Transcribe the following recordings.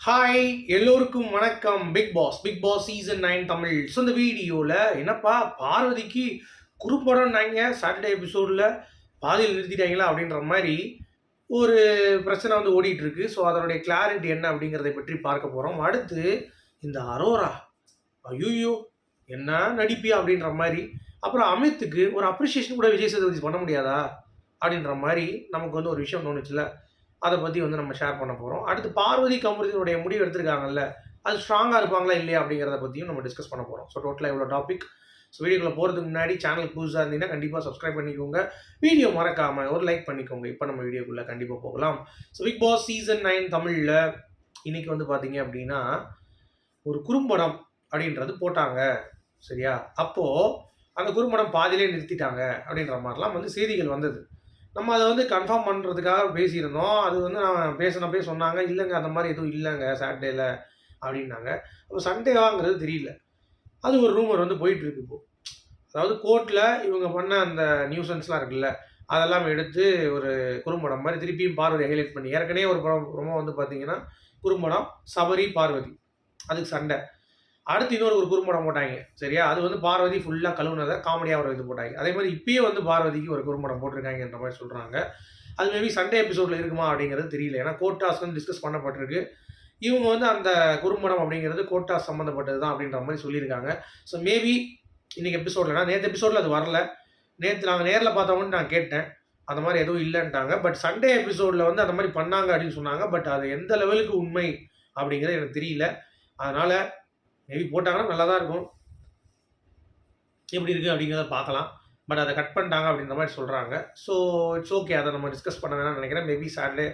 Hi எல்லோருக்கும் வணக்கம். Bigg Boss season 9 Tamil. So இந்த வீடியோவில் என்னப்பா பார்வதிக்கு குறும்படம்னாங்க சாட்டர்டே எபிசோடில் பாதியில் நிறுத்திட்டாங்களா அப்படின்ற மாதிரி ஒரு பிரச்சனை வந்து ஓடிட்டு இருக்கு. ஸோ அதனுடைய கிளாரிட்டி என்ன அப்படிங்கிறதை பற்றி பார்க்க போகிறோம். அடுத்து இந்த அரோரா ஐயோ என்ன நடிப்பியா அப்படின்ற மாதிரி, அப்புறம் அமித்துக்கு ஒரு அப்ரிஷியேஷன் கூட விஜய் சேதுபதி பண்ண முடியாதா அப்படின்ற மாதிரி நமக்கு வந்து ஒரு விஷயம் தோணுச்சுல. அதை பற்றி வந்து நம்ம ஷேர் பண்ண போகிறோம். அடுத்து பார்வதி கமருதினுடைய முடிவு எடுத்திருக்காங்கல்ல, அது ஸ்ட்ராங்காக இருப்பாங்களா இல்லையா அப்படிங்கிறத பற்றியும் நம்ம டிஸ்கஸ் பண்ண போகிறோம். ஸோ டோட்டலாக இவ்வளோ டாபிக். ஸோ வீடியோக்குள்ளே போகிறதுக்கு முன்னாடி சேனல் புதுசாக இருந்தீங்கன்னா கண்டிப்பாக சப்ஸ்கிரைப் பண்ணிக்கோங்க. வீடியோ மறக்காமல் ஒரு லைக் பண்ணிக்கோங்க. இப்போ நம்ம வீடியோக்குள்ளே கண்டிப்பாக போகலாம். ஸோ பிக் பாஸ் சீசன் 9 தமிழில் இன்றைக்கி வந்து பார்த்தீங்க அப்படின்னா ஒரு குறும்படம் அப்படின்றது போட்டாங்க. சரியா? அப்போது அந்த குறும்படம் பாதியிலே நிறுத்திட்டாங்க அப்படின்ற மாதிரிலாம் வந்து செய்திகள் வந்தது. நம்ம அதை வந்து கன்ஃபார்ம் பண்ணுறதுக்காக பேசியிருந்தோம். அது வந்து நான் பேசினப்பே சொன்னாங்க, இல்லைங்க அந்த மாதிரி எதுவும் இல்லைங்க சாட்டர்டேல அப்படின்னாங்க. அப்போ சண்டேவாங்கிறது தெரியல. அது ஒரு ரூமர் வந்து போயிட்டுருக்கு இப்போது. அதாவது கோர்ட்டில் இவங்க பண்ண அந்த நியூசன்ஸ்லாம் இருக்குல்ல, அதெல்லாம் எடுத்து ஒரு குறும்படம் மாதிரி திருப்பியும் பார்வதி ஹைலைட் பண்ணி, ஏற்கனவே ஒரு படம் வந்து பார்த்தீங்கன்னா குறும்படம் சபரி பார்வதி, அதுக்கு சண்டை. அடுத்து இன்னொரு குறும்படம் போட்டாங்க. சரியா? அது வந்து பார்வதி ஃபுல்லாக கழுவுனதை காமெடியாக ஒரு இது போட்டாங்க. அதே மாதிரி இப்பயே வந்து பார்வதிக்கு ஒரு குறும்படம் போட்டிருக்காங்கன்ற மாதிரி சொல்கிறாங்க. அது மேபி சண்டே எபிசோடில் இருக்குமா அப்படிங்கிறது தெரியல. ஏன்னா கோர்ட் டாஸ்க் வந்து டிஸ்கஸ் பண்ணப்பட்டிருக்கு. இவங்க வந்து அந்த குறும்படம் அப்படிங்கிறது கோர்ட் டாஸ்க் சம்மந்தப்பட்டது தான் அப்படின்ற மாதிரி சொல்லியிருக்காங்க. ஸோ மேபி இன்றைக்கி எபிசோடில், நேற்று எபிசோடில் அது வரல. நேற்று நாங்கள் நேரில் பார்த்தவங்கன்னு நான் கேட்டேன். அந்த மாதிரி எதுவும் இல்லைன்ட்டாங்க. பட் சண்டே எபிசோடில் வந்து அந்த மாதிரி பண்ணாங்க அப்படின்னு சொன்னாங்க. பட் அது எந்த லெவலுக்கு உண்மை அப்படிங்கிறது எனக்கு தெரியல. அதனால் மேபி போட்டாங்கன்னா நல்லா தான் இருக்கும். எப்படி இருக்குது அப்படிங்கிறத பார்க்கலாம். பட் அதை கட் பண்ணிட்டாங்க அப்படின்ற மாதிரி சொல்கிறாங்க. ஸோ இட்ஸ் ஓகே, அதை நம்ம டிஸ்கஸ் பண்ண வேணாம்னு நினைக்கிறேன். மேபி சாட்டர்டே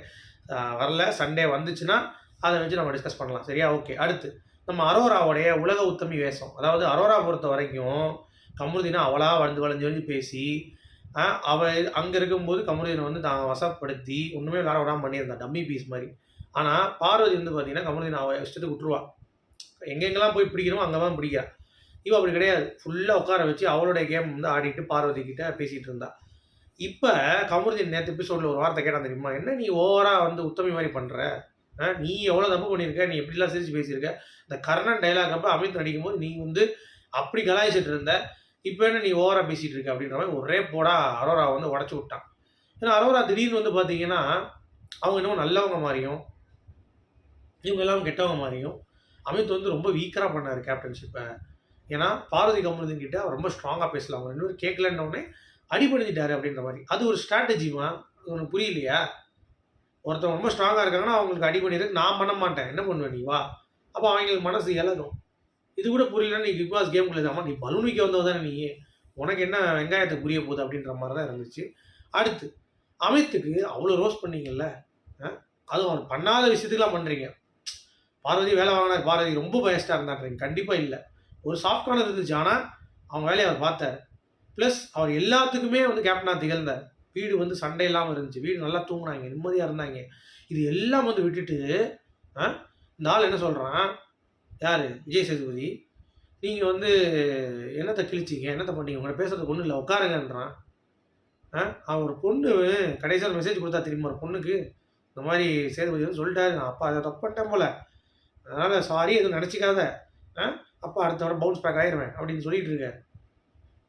வரல, சண்டே வந்துச்சுன்னா அதை வச்சு நம்ம டிஸ்கஸ் பண்ணலாம். சரியா? ஓகே. அடுத்து நம்ம அரோராவுடைய உலக உத்தமி வேஷம். அதாவது அரோரா பொறுத்த வரைக்கும் கமருதீனை அவளாக வளைஞ்சு பேசி அவள் அங்கே இருக்கும்போது கமருதீனை வந்து தான் வசப்படுத்தி ஒன்றுமே விளாட விடாமல் பண்ணியிருந்தான், டம்மி பீஸ் மாதிரி. ஆனால் பார்வதி வந்து பார்த்தீங்கன்னா கமருதீனை அவள் இஷ்டத்துக்கு விட்டுருவா. எங்கெங்கெல்லாம் போய் பிடிக்கணுமோ அங்கே தான் பிடிக்கிறா. இவன் அப்படி கிடையாது. ஃபுல்லாக உட்கார வச்சு அவளுடைய கேம் வந்து ஆடிட்டு பார்வதி கிட்ட பேசிகிட்டு இருந்தா. இப்போ கமருதீன் நேற்று எபிசோடில் ஒரு வார்த்தை கேட்டான் தெரியுமா? என்ன நீ ஓவராக வந்து உத்தமி மாதிரி பண்ணுற, நீ எவ்வளோ தப்பு பண்ணியிருக்க, நீ எப்படிலாம் சிரிச்சு பேசியிருக்க, இந்த கர்ணன் டைலாக் அப்போ அமித் நடிக்கும்போது நீ வந்து அப்படி கலாய்ச்சிட்டு இருந்த, இப்போ என்ன நீ ஓவராக பேசிகிட்டு இருக்க அப்படின்ற மாதிரி ஒரே போடா அரோரா வந்து உடச்சி விட்டான். ஏன்னா அரோரா திடீர்னு வந்து பார்த்தீங்கன்னா அவங்க இன்னமும் நல்லவங்க மாதிரியும் இவங்க எல்லாம் கெட்டவங்க மாதிரியும் அமித் வந்து ரொம்ப வீக்கராக பண்ணார் கேப்டன்ஷிப்பை. ஏன்னா பார்வதி கமருதீன் கிட்ட அவர் ரொம்ப ஸ்ட்ராங்காக பேசலாம், அவங்க இன்னொரு கேட்கலன்னொடனே அடிபணிஞ்சிட்டாரு அப்படின்ற மாதிரி. அது ஒரு ஸ்ட்ராட்டஜிமா? உனக்கு புரியலையா? ஒருத்தவங்க ரொம்ப ஸ்ட்ராங்காக இருக்காங்கன்னா அவங்களுக்கு அடி பண்ணிடுறதுக்கு நான் பண்ண மாட்டேன், என்ன பண்ணுவேன் நீ வா. அப்போ அவங்களுக்கு மனசு இழகும். இது கூட புரியலன்னு நீ பிக் பாஸ் கேம் குள்ளதாமா, நீ பலூன் விற்க வந்தவ தானே நீ, உனக்கு என்ன வெங்காயத்தை புரிய போகுது அப்படின்ற மாதிரி தான் இருந்துச்சு. அடுத்து அமித்துக்கு அவ்வளோ ரோஸ் பண்ணீங்கல்ல, அதுவும் அவர் பண்ணாத விஷயத்துக்குலாம் பண்ணுறீங்க. பார்வதி வேலை வாங்கினார், பார்வதி ரொம்ப பயஸ்டாக இருந்தான்றீங்க. கண்டிப்பாக இல்லை, ஒரு சாஃப்ட் கார்னர் இருந்துச்சு. ஆனால் அவங்க வேலையை அவர் பார்த்தார். ப்ளஸ் அவர் எல்லாத்துக்குமே வந்து கேப்டனாக திகழ்ந்தார். வீடு வந்து சண்டை இல்லாமல் இருந்துச்சு, வீடு நல்லா தூங்கினாங்க, நிம்மதியாக இருந்தாங்க. இது எல்லாம் வந்து விட்டுட்டு இந்த ஆள் என்ன சொல்கிறான், யார் விஜய் சேதுபதி, நீங்கள் வந்து என்னத்தை கிழிச்சிங்க, என்னத்தை பண்ணீங்க, உங்களை பேசுறதுக்கு ஒன்றும் இல்லை உட்காருங்கன்றான். அவர் பொண்ணு கடைசியாக மெசேஜ் கொடுத்தா தெரியுமா ஒரு பொண்ணுக்கு, இந்த மாதிரி சேதுபதி வந்து சொல்லிட்டாரு, நான் அப்பா அதை தப்பு பண்ணிட்டேன் போல், அதனால் சாரி எதுவும் நினச்சிக்காத, அப்பா அடுத்த வர பவுன்ஸ் பேக் ஆயிடுவேன் அப்படின்னு சொல்லிட்டு இருக்காரு.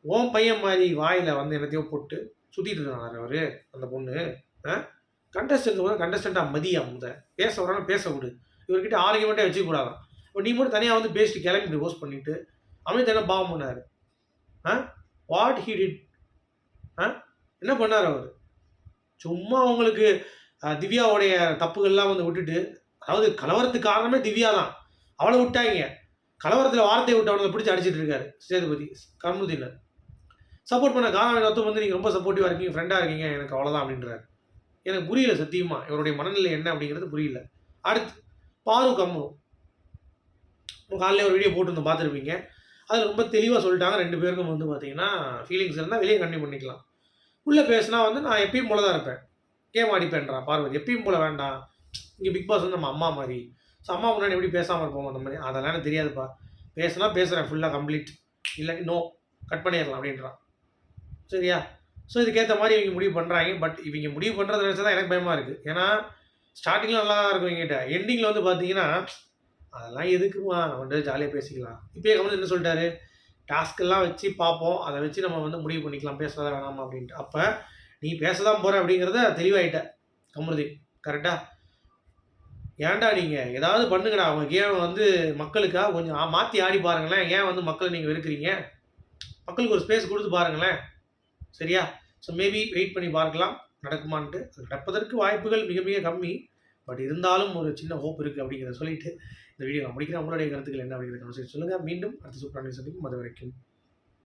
ஓன் பையன் மாதிரி வாயில் வந்து என்னத்தையோ போட்டு சுற்றிட்டு இருக்காங்க அவர். அந்த பொண்ணு கண்டஸ்டன்ட் வந்து கண்டஸ்டண்ட்டாக மதியா முத பேச வரான்னு பேச விடு, இவர்கிட்ட ஆர்கியூமெண்ட்டே வச்சுக்கூடாதான். இப்போ நீ மட்டும் தனியாக வந்து பேசிட்டு கிளம்பிட்டு ஹோஸ்ட் பண்ணிவிட்டு அமித் என்ன பாவம் பண்ணார்? What he did? என்ன பண்ணார் அவர்? சும்மா அவங்களுக்கு திவ்யாவுடைய தப்புகள்லாம் வந்து விட்டுட்டு, அதாவது கலவரத்துக்கு காரணமே திவ்யா தான், அவளை விட்டாங்க. கலவரத்தில் வார்த்தையை விட்டு அவனை பிடிச்சி அடிச்சிட்டு இருக்காரு சேதுபதி கமருதீன். சப்போர்ட் பண்ண காரணம் வந்து நீங்கள் ரொம்ப சப்போர்ட்டிவாக இருக்கீங்க, ஃப்ரெண்டாக இருக்கீங்க, எனக்கு அவ்வளோதான் அப்படின்றாரு. எனக்கு புரியல சத்தியமாக, இவருடைய மனநிலை என்ன அப்படிங்கிறது புரியல. அடுத்து பாரு கம்மு காலையில் ஒரு வீடியோ போட்டு பார்த்துருப்பீங்க. அதில் ரொம்ப தெளிவாக சொல்லிட்டாங்க, 2 பேருக்கும் வந்து பார்த்தீங்கன்னா ஃபீலிங்ஸ் இருந்தால் வெளியே கண்டினியூ பண்ணிக்கலாம், உள்ளே பேசினா வந்து நான் எப்பயும் போல தான் இருப்பேன், கேம் ஆடிப்பேன்றான் பார்வதி. எப்பயும் போல் வேண்டாம், இங்கே பிக் பாஸ் வந்து நம்ம அம்மா மாதிரி. ஸோ அம்மா முன்னாடி எப்படி பேசாமல் இருப்போம் அந்த மாதிரி, அதெல்லாம் எனக்கு தெரியாதுப்பா, பேசுனா பேசுகிறேன் ஃபுல்லாக கம்ப்ளீட், இல்லாட்டி நோ கட் பண்ணிடலாம் அப்படின்றான். சரியா? ஸோ இதுக்கேற்ற மாதிரி இவங்க முடிவு பண்ணுறாங்க. பட் இவங்க முடிவு பண்ணுறத நினச்சா தான் எனக்கு பயமாக இருக்குது. ஏன்னா ஸ்டார்டிங்கில் நல்லா தான் இருக்கும் என்கிட்ட. எண்டிங்கில் வந்து பார்த்தீங்கன்னா, அதெல்லாம் எதுக்குமா நம்ம வந்து ஜாலியாக பேசிக்கலாம். இப்பயே வந்து என்ன சொல்லிட்டாரு, டாஸ்க்கெல்லாம் வச்சு பார்ப்போம். அதை வச்சு நம்ம வந்து முடிவு பண்ணிக்கலாம் பேசுறதா வேணாமா அப்படின்ட்டு. அப்போ நீ பேச தான் போகிற அப்படிங்கிறத தெளிவாயிட்ட கமருதீன். கரெக்டா? ஏன்டா நீங்கள் ஏதாவது பண்ணுங்கடா. அவங்க கேம் வந்து மக்களுக்காக கொஞ்சம் மாற்றி ஆடி பாருங்களேன். ஏன் வந்து மக்களை நீங்கள் வெறுக்கிறீங்க? மக்களுக்கு ஒரு ஸ்பேஸ் கொடுத்து பாருங்களேன். சரியா? ஸோ மேபி வெயிட் பண்ணி பார்க்கலாம் நடக்குமான்ட்டு. அது நடப்பதற்கு வாய்ப்புகள் மிக மிக கம்மி. பட் இருந்தாலும் ஒரு சின்ன ஹோப் இருக்குது அப்படிங்கிறத சொல்லிட்டு இந்த வீடியோ நான் முடிக்கிறேன். உங்களுடைய கருத்துக்கள் என்ன அப்படிங்கிறத சொல்லுங்கள். மீண்டும் அடுத்த சூப்பரான சந்திக்கும். அது வரைக்கும்